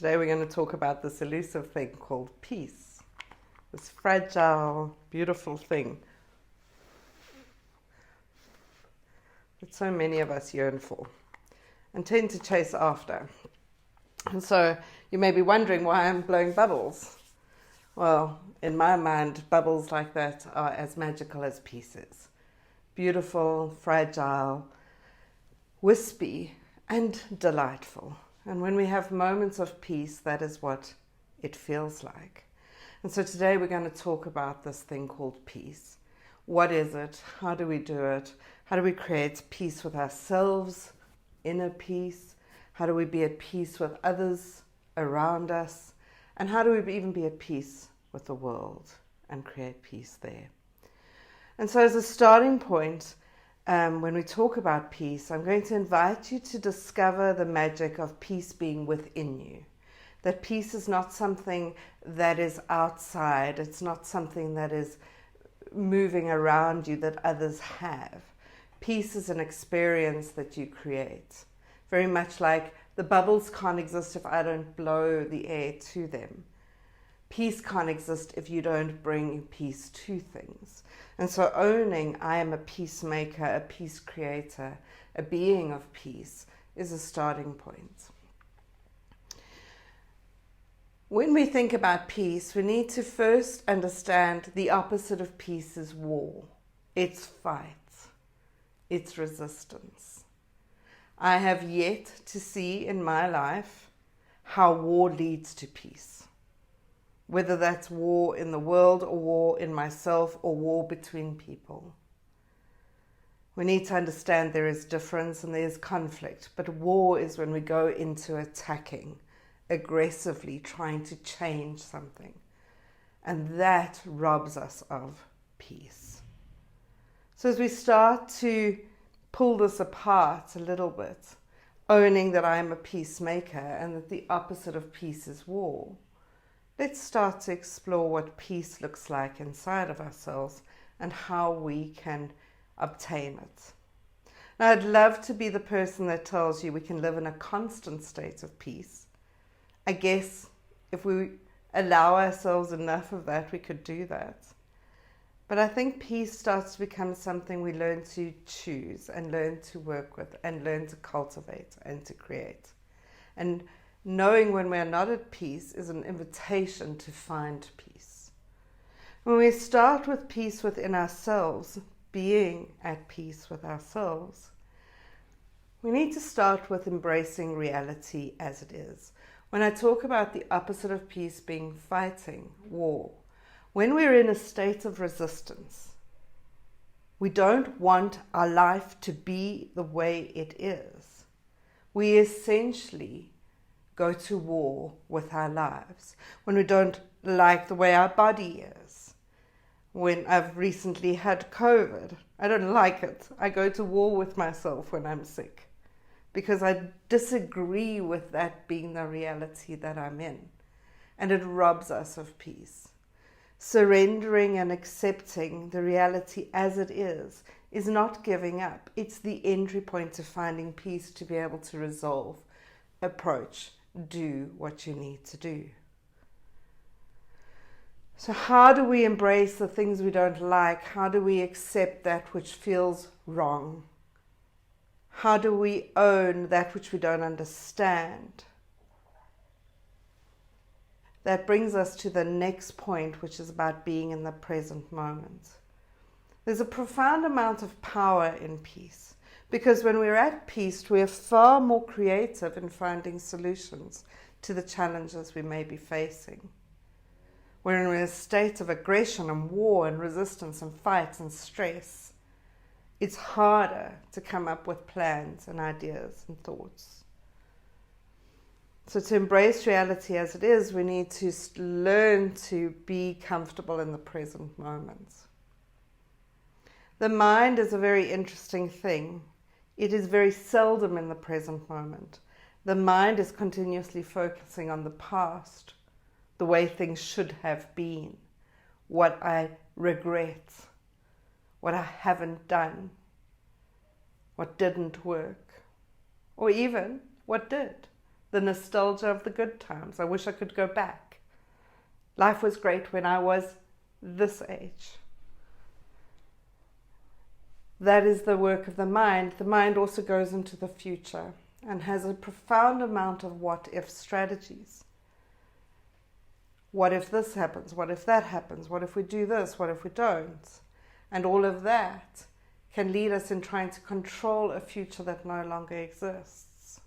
Today we're going to talk about this elusive thing called peace. This fragile, beautiful thing that so many of us yearn for and tend to chase after. And so you may be wondering why I'm blowing bubbles. Well, in my mind, bubbles like that are as magical as peace is. Beautiful, fragile, wispy, and delightful. And when we have moments of peace, that is what it feels like. And so today we're going to talk about this thing called peace. What is it? How do we do it? How do we create peace with ourselves, inner peace? How do we be at peace with others around us? And how do we even be at peace with the world and create peace there? And so as a starting point, when we talk about peace, I'm going to invite you to discover the magic of peace being within you. That peace is not something that is outside. It's not something that is moving around you that others have. Peace is an experience that you create. Very much like the bubbles can't exist if I don't blow the air to them. Peace can't exist if you don't bring peace to things. And so owning I am a peacemaker, a peace creator, a being of peace is a starting point. When we think about peace, we need to first understand the opposite of peace is war. It's fight. It's resistance. I have yet to see in my life how war leads to peace. Whether that's war in the world or war in myself or war between people. We need to understand there is difference and there is conflict, but war is when we go into attacking, aggressively trying to change something. And that robs us of peace. So as we start to pull this apart a little bit, owning that I am a peacemaker and that the opposite of peace is war, let's start to explore what peace looks like inside of ourselves and how we can obtain it. Now, I'd love to be the person that tells you we can live in a constant state of peace. I guess if we allow ourselves enough of that, we could do that. But I think peace starts to become something we learn to choose and learn to work with and learn to cultivate and to create. And knowing when we're not at peace is an invitation to find peace. When we start with peace within ourselves, being at peace with ourselves, we need to start with embracing reality as it is. When I talk about the opposite of peace being fighting, war, when we're in a state of resistance, we don't want our life to be the way it is. We essentially go to war with our lives. When we don't like the way our body is. When I've recently had COVID, I don't like it. I go to war with myself when I'm sick because I disagree with that being the reality that I'm in. And it robs us of peace. Surrendering and accepting the reality as it is not giving up. It's the entry point to finding peace, to be able to resolve, approach, do what you need to do. So how do we embrace the things we don't like? How do we accept that which feels wrong? How do we own that which we don't understand? That brings us to the next point, which is about being in the present moment. There's a profound amount of power in peace. Because when we're at peace, we are far more creative in finding solutions to the challenges we may be facing. When we're in a state of aggression and war and resistance and fight and stress, it's harder to come up with plans and ideas and thoughts. So to embrace reality as it is, we need to learn to be comfortable in the present moment. The mind is a very interesting thing. It is very seldom in the present moment. The mind is continuously focusing on the past, the way things should have been, what I regret, what I haven't done, what didn't work, or even what did. the nostalgia of the good times. I wish I could go back. Life was great when I was this age. That is the work of the mind. The mind also goes into the future and has a profound amount of what-if strategies. What if this happens? What if that happens? What if we do this? What if we don't? And all of that can lead us in trying to control a future that no longer exists.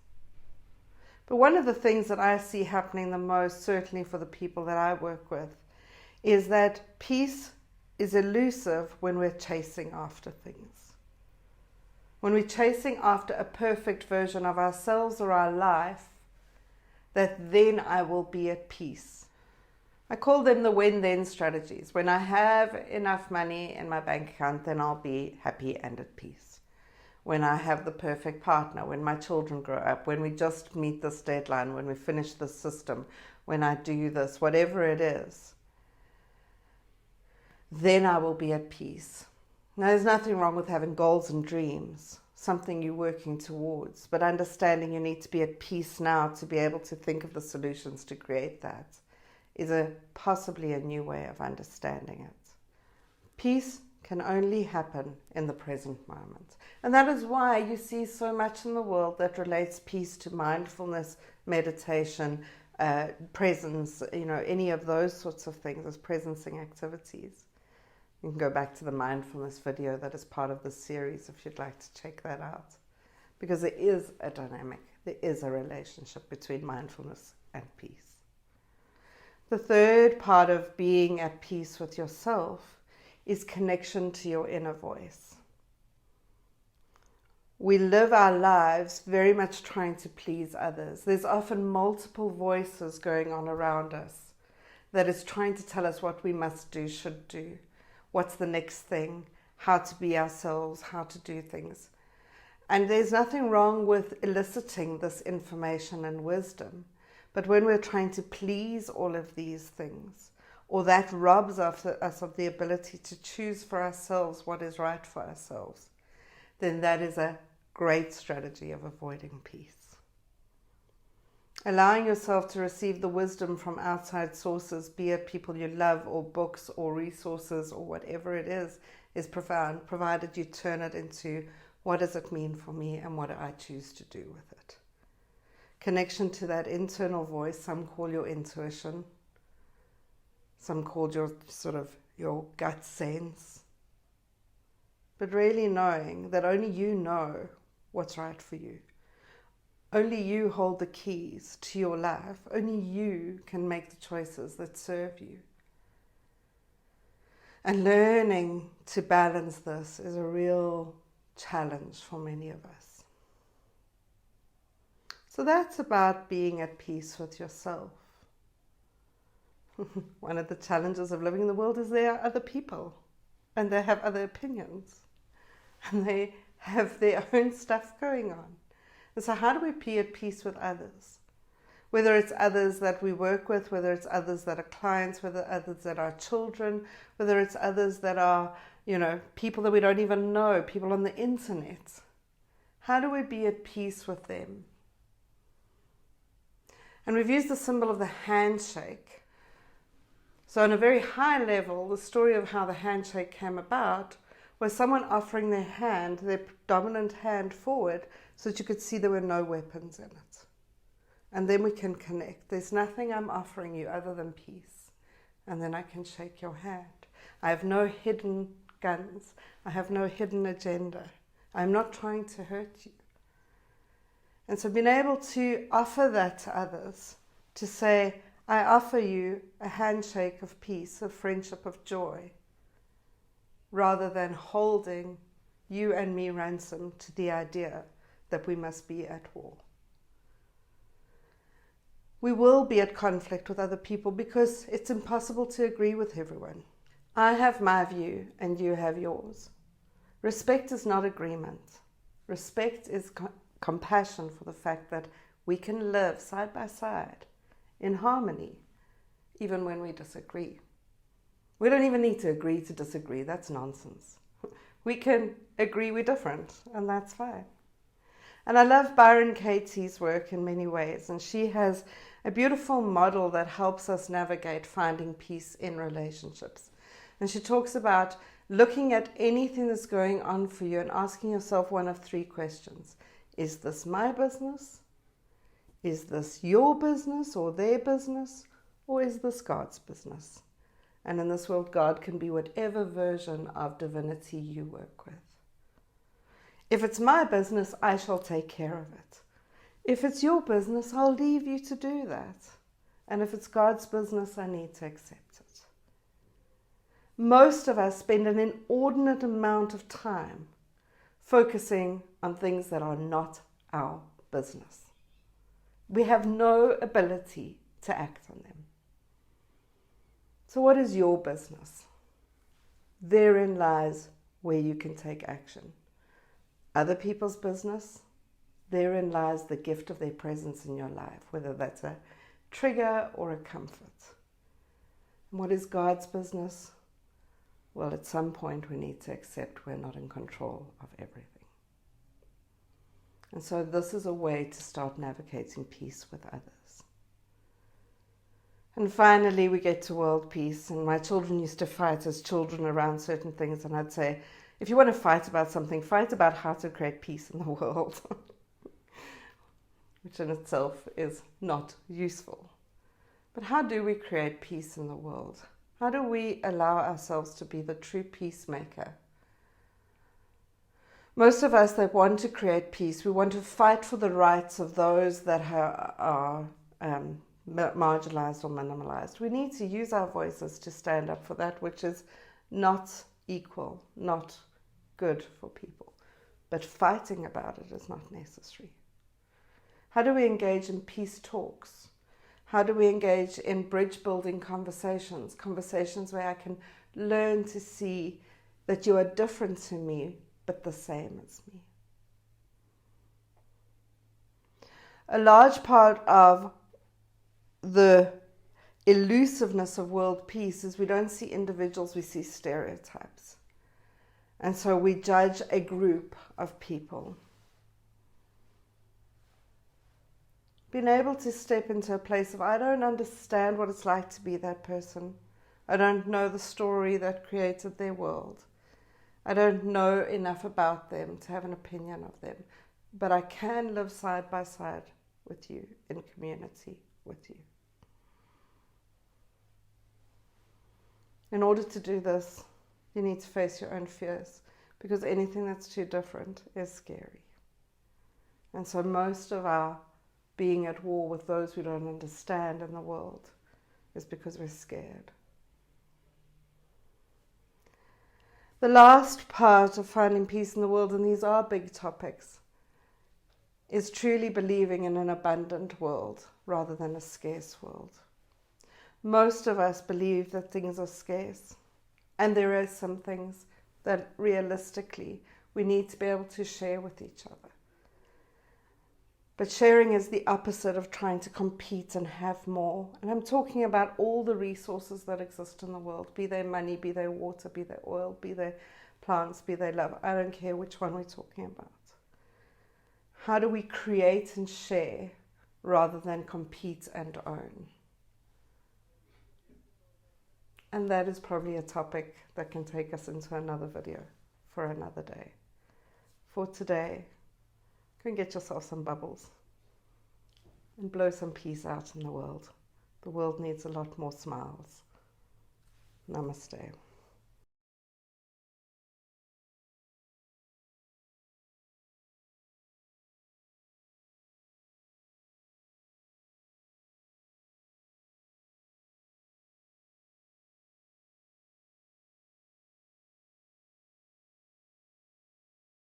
But one of the things that I see happening the most, certainly for the people that I work with, is that peace is elusive when we're chasing after things. When we're chasing after a perfect version of ourselves or our life, that then I will be at peace. I call them the when-then strategies. When I have enough money in my bank account, then I'll be happy and at peace. When I have the perfect partner, when my children grow up, when we just meet this deadline, when we finish this system, when I do this, whatever it is, then I will be at peace. Now, there's nothing wrong with having goals and dreams, something you're working towards, but understanding you need to be at peace now to be able to think of the solutions to create that is possibly a new way of understanding it. Peace can only happen in the present moment. And that is why you see so much in the world that relates peace to mindfulness, meditation, presence, any of those sorts of things as presencing activities. You can go back to the mindfulness video that is part of this series if you'd like to check that out. Because there is a dynamic, there is a relationship between mindfulness and peace. The third part of being at peace with yourself is connection to your inner voice. We live our lives very much trying to please others. There's often multiple voices going on around us that is trying to tell us what we must do, should do. What's the next thing, how to be ourselves, how to do things. And there's nothing wrong with eliciting this information and wisdom. But when we're trying to please all of these things, or that robs us of the ability to choose for ourselves what is right for ourselves, then that is a great strategy of avoiding peace. Allowing yourself to receive the wisdom from outside sources, be it people you love or books or resources or whatever it is profound, provided you turn it into what does it mean for me and what do I choose to do with it. Connection to that internal voice, some call your intuition, some call your gut sense, but really knowing that only you know what's right for you. Only you hold the keys to your life. Only you can make the choices that serve you. And learning to balance this is a real challenge for many of us. So that's about being at peace with yourself. One of the challenges of living in the world is there are other people, and they have other opinions, and they have their own stuff going on. And so how do we be at peace with others? Whether it's others that we work with, whether it's others that are clients, whether others that are children, whether it's others that are, people that we don't even know, people on the internet. How do we be at peace with them? And we've used the symbol of the handshake. So on a very high level, the story of how the handshake came about was someone offering their hand, their dominant hand forward, so that you could see there were no weapons in it. And then we can connect. There's nothing I'm offering you other than peace. And then I can shake your hand. I have no hidden guns. I have no hidden agenda. I'm not trying to hurt you. And so being able to offer that to others, to say, I offer you a handshake of peace, of friendship, of joy, rather than holding you and me ransom to the idea that we must be at war. We will be at conflict with other people because it's impossible to agree with everyone. I have my view and you have yours. Respect is not agreement. Respect is compassion for the fact that we can live side by side in harmony, even when we disagree. We don't even need to agree to disagree. That's nonsense. We can agree we're different, and that's fine. And I love Byron Katie's work in many ways, and she has a beautiful model that helps us navigate finding peace in relationships. And she talks about looking at anything that's going on for you and asking yourself one of three questions. Is this my business? Is this your business or their business? Or is this God's business? And in this world, God can be whatever version of divinity you work with. If it's my business, I shall take care of it. If it's your business, I'll leave you to do that. And if it's God's business, I need to accept it. Most of us spend an inordinate amount of time focusing on things that are not our business. We have no ability to act on them. So what is your business? Therein lies where you can take action. Other people's business, therein lies the gift of their presence in your life, whether that's a trigger or a comfort. And what is God's business? Well, at some point we need to accept we're not in control of everything. And so this is a way to start navigating peace with others. And finally, we get to world peace. And my children used to fight as children around certain things. And I'd say, if you want to fight about something, fight about how to create peace in the world. Which in itself is not useful. But how do we create peace in the world? How do we allow ourselves to be the true peacemaker? Most of us that want to create peace, we want to fight for the rights of those that are marginalized or minimalized. We need to use our voices to stand up for that which is not equal, not good for people. But fighting about it is not necessary. How do we engage in peace talks? How do we engage in bridge building conversations? Conversations where I can learn to see that you are different to me, but the same as me. A large part of the elusiveness of world peace is we don't see individuals, we see stereotypes. And so we judge a group of people. Being able to step into a place of, I don't understand what it's like to be that person. I don't know the story that created their world. I don't know enough about them to have an opinion of them. But I can live side by side with you, in community with you. In order to do this, you need to face your own fears, because anything that's too different is scary. And so most of our being at war with those we don't understand in the world is because we're scared. The last part of finding peace in the world, and these are big topics, is truly believing in an abundant world rather than a scarce world. Most of us believe that things are scarce, and there are some things that realistically we need to be able to share with each other. But sharing is the opposite of trying to compete and have more. And I'm talking about all the resources that exist in the world, be they money, be they water, be they oil, be they plants, be they love. I don't care which one we're talking about. How do we create and share rather than compete and own? And that is probably a topic that can take us into another video for another day. For today, go and get yourself some bubbles and blow some peace out in the world. The world needs a lot more smiles. Namaste.